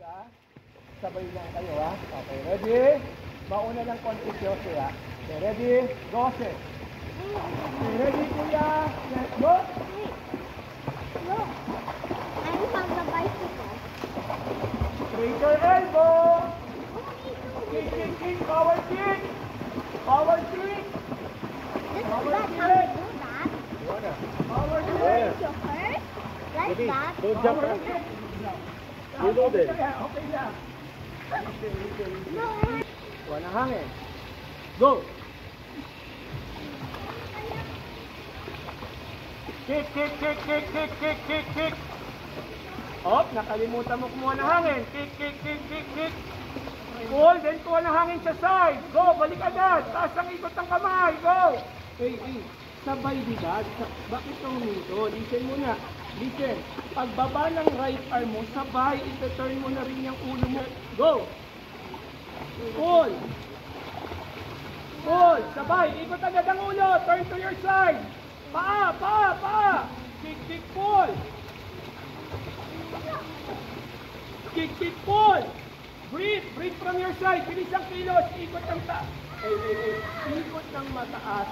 ha? Sabay lang kayo, ha? Okay, ready? Mauna lang konti si Jose, ha? Okay, ready? Go, Jose. Okay, ready, kuya? Let's go! Look, I'm on the bicycle. Straight your elbow! Kick, kick, kick! Power kick! Power kick! This is not how we do that. Power kick! So first, like that. Don't jump Power up. kick! You know Okay this. na, okay na. No, Walang hangin. Go! Kick, kick, kick, kick, kick, kick, kick, kick. Op, nakalimutan mo kumuha ng hangin. Kick, kick, kick, kick, kick. Pull, then kuha ng hangin sa side. Go, balik agad. Taas ang ikot ng kamay. Go! Hey, sabay di ba? Bakit ka huminto? Listen muna. Listen. Pagbaba ng right arm mo, sabay, ito-turn mo na rin yung ulo mo. Go! Pull! Pull! Sabay, ikot agad ang ulo. Turn to your side. Paa, paa, paa. Kick, kick, pull. Kick, kick, pull. Breathe, breathe from your side. Bilis ang kilos. Ikot ng ikot ng mataas.